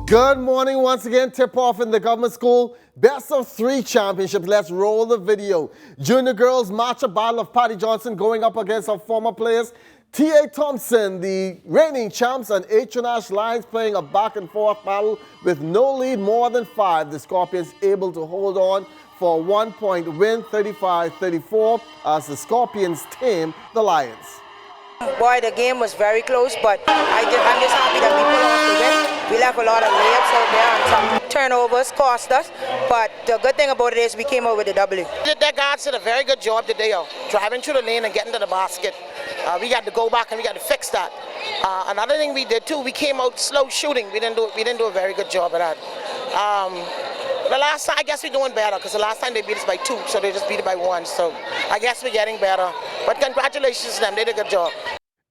Good morning once again. Tip-off in the government school. Best of 3 championships. Let's roll the video. Junior girls matchup battle of Patty Johnson going up against her former players. T.A. Thompson, the reigning champs, and H&H Lions playing a back-and-forth battle with no lead more than 5. The Scorpions able to hold on for a 1-point win, 35-34, as the Scorpions tame the Lions. Boy, the game was very close, but I'm just happy that we pulled off the win. We left a lot of layups out there and some turnovers cost us, but the good thing about it is we came out with a W. Their guards did a very good job today, driving through the lane and getting to the basket. We got to go back and we got to fix that. Another thing we did too, we came out slow shooting. We didn't do a very good job of that. The last time, I guess we're doing better because the last time they beat us by 2, so they just beat it by 1. So I guess we're getting better. But congratulations to them, they did a good job.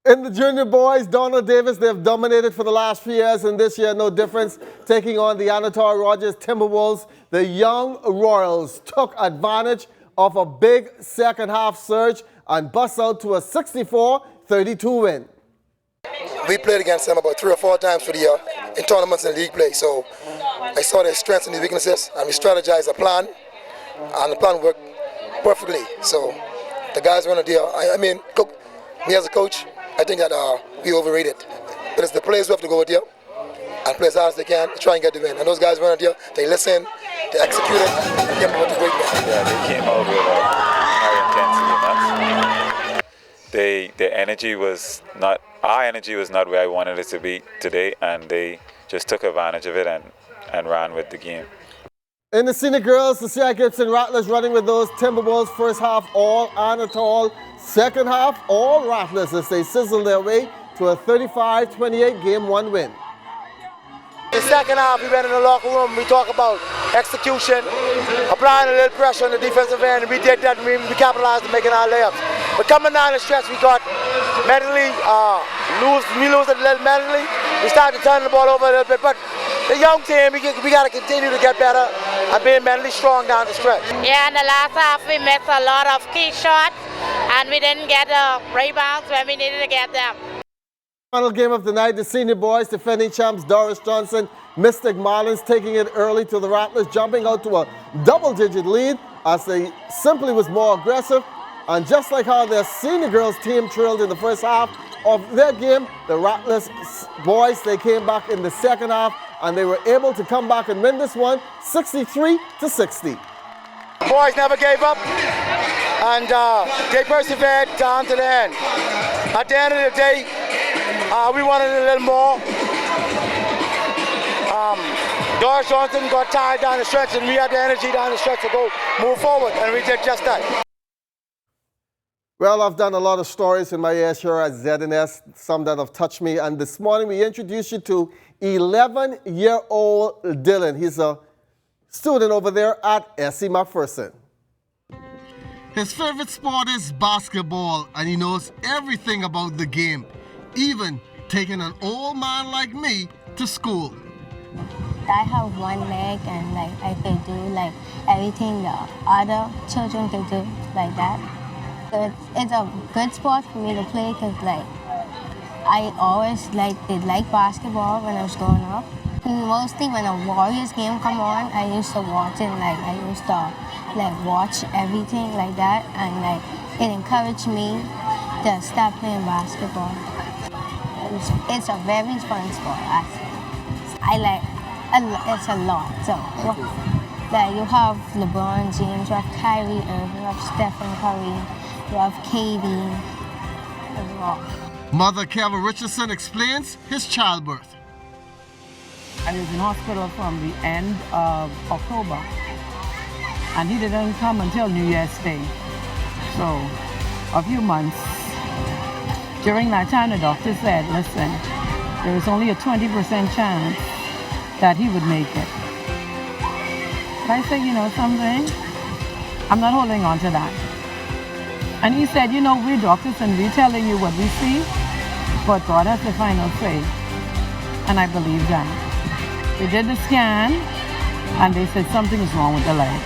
In the junior boys, Donald Davis, they've dominated for the last few years, and this year no difference, taking on the Anatole Rogers Timberwolves. The young Royals took advantage of a big second-half surge and bust out to a 64-32 win. We played against them about 3 or 4 times for the year in tournaments and league play, so I saw their strengths and their weaknesses, and we strategized a plan, and the plan worked perfectly. So the guys went out there. I mean, look, me as a coach, I think that we overrated. But it's the players who have to go out there and play as hard as they can to try and get the win. And those guys went out there, they listened, they executed, and came out with a great win. Yeah, they came out with high intensity. The energy was not, our energy was not where I wanted it to be today, and they just took advantage of it and ran with the game. In the senior girls, the C.I. Gibson Rattlers running with those Timberwolves. First half, all Anatole. Second half, all Rattlers as they sizzle their way to a 35-28 Game 1 win. In the second half, we went in the locker room, we talked about execution, applying a little pressure on the defensive end, and we did that, and we capitalized on making our layups. But coming down the stretch, we got mentally, we lose a little mentally. We started to turn the ball over a little bit, but the young team, we got to continue to get better and be mentally strong down the stretch. Yeah, in the last half, we missed a lot of key shots, and we didn't get the rebounds when we needed to get them. Final game of the night, the senior boys, defending champs Doris Johnson, Mystic Marlins taking it early to the Rattlers, jumping out to a double-digit lead as they simply was more aggressive. And just like how their senior girls team trailed in the first half of their game, the Rattlers boys, they came back in the second half and they were able to come back and win this one 63-60. Boys never gave up, and they persevered down to the end. At the end of the day, we wanted a little more. Doris Johnson got tired down the stretch, and we had the energy down the stretch to go move forward, and we did just that. Well, I've done a lot of stories in my years here at ZNS, some that have touched me, and this morning we introduce you to 11-year-old Dylan. He's a student over there at S.C. McPherson. His favorite sport is basketball, and he knows everything about the game, even taking an old man like me to school. I have one leg, and I can do everything the other children can do like that. So it's a good sport for me to play because I always did like basketball when I was growing up. And mostly when a Warriors game come on, I used to watch it. I used to watch everything like that, and it encouraged me to start playing basketball. It's a very fun sport. It's a lot. So you have LeBron James, you have Kyrie Irving, you have Stephen Curry. You have Katie as well. Mother Kevin Richardson explains his childbirth. I was in hospital from the end of October, and he didn't come until New Year's Day. So, a few months. During that time, the doctor said, listen, there is only a 20% chance that he would make it. But I said, you know something? I'm not holding on to that. And he said, you know, we're doctors and we're telling you what we see, but God has the final say. And I believe that. They did the scan, and they said something is wrong with the leg.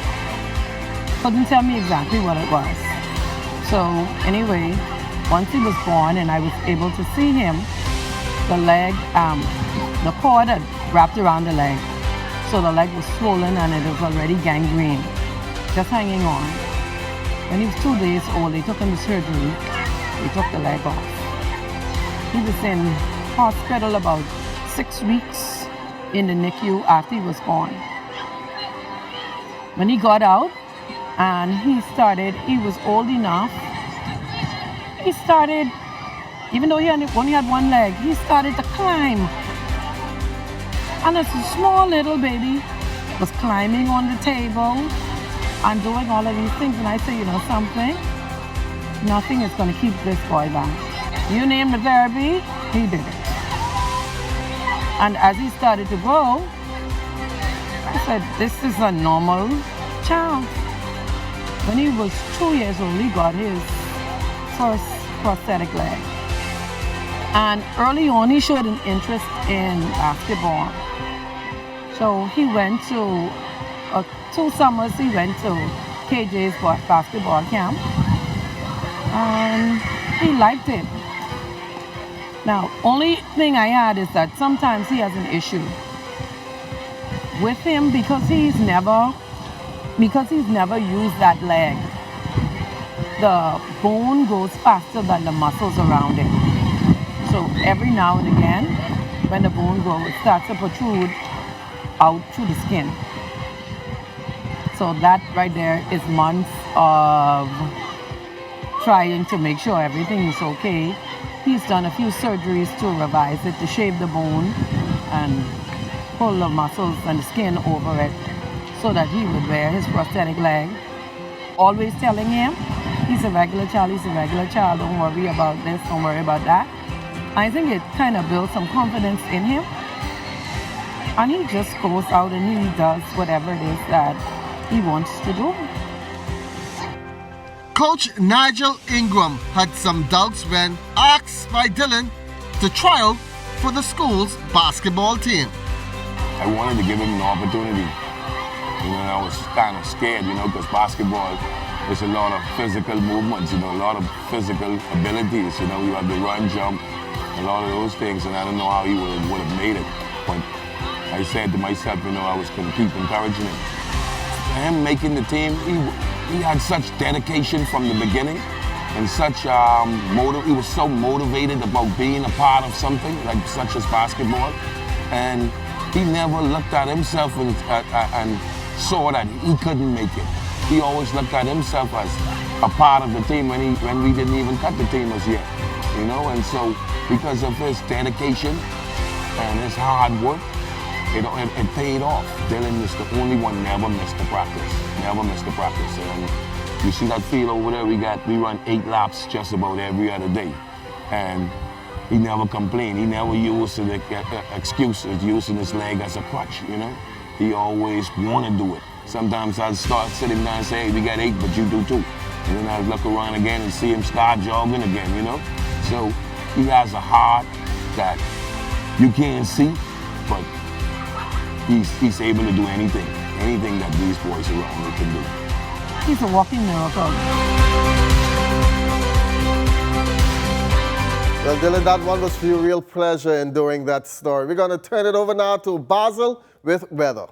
Couldn't tell me exactly what it was. So anyway, once he was born and I was able to see him, the leg the cord had wrapped around the leg. So the leg was swollen and it was already gangrene, just hanging on. When he was 2 days old, they took him to surgery. They took the leg off. He was in hospital about 6 weeks in the NICU after he was born. When he got out and he was old enough, he started, even though he only had one leg, he started to climb. And as a small little baby was climbing on the table and doing all of these things. And I say, you know something? Nothing is going to keep this boy back. You name the therapy, he did it. And as he started to grow, I said, this is a normal child. When he was 2 years old, he got his first prosthetic leg. And early on, he showed an interest in basketball. So he went to, 2 summers, he went to KJ's basketball camp. And he liked it. Now, only thing I had is that sometimes he has an issue with him because he's never used that leg. The bone goes faster than the muscles around it. So every now and again, when the bone grows, it starts to protrude out through the skin. So that right there is months of trying to make sure everything is okay. He's done a few surgeries to revise it, to shave the bone and pull the muscles and the skin over it so that he would wear his prosthetic leg. Always telling him, he's a regular child, don't worry about this, don't worry about that. I think it kind of builds some confidence in him. And he just goes out and he does whatever it is that he wants to do. Coach Nigel Ingram had some doubts when asked by Dylan to try out for the school's basketball team. I wanted to give him an opportunity. You know, I was kind of scared, you know, because basketball is a lot of physical movements, you know, a lot of physical abilities. You know, you have to run, jump, a lot of those things, and I don't know how he would have made it. But I said to myself, you know, I was going to keep encouraging him. Him making the team, he had such dedication from the beginning and such he was so motivated about being a part of something like such as basketball, and he never looked at himself and saw that he couldn't make it. He always looked at himself as a part of the team when we didn't even cut the team as yet, you know. And so because of his dedication and his hard work, it paid off. Dylan is the only one never missed the practice. And you see that field over there, we run 8 laps just about every other day. And he never complained. He never used the excuses using his leg as a crutch, you know. He always wanted to do it. Sometimes I'd start sitting down and say, hey, we got 8, but you do 2. And then I'd look around again and see him start jogging again, you know. So he has a heart that you can't see, but he's able to do anything that these boys around me can do. He's a walking miracle. Well, Dylan, that one was for you, real pleasure in doing that story. We're going to turn it over now to Basil with weather.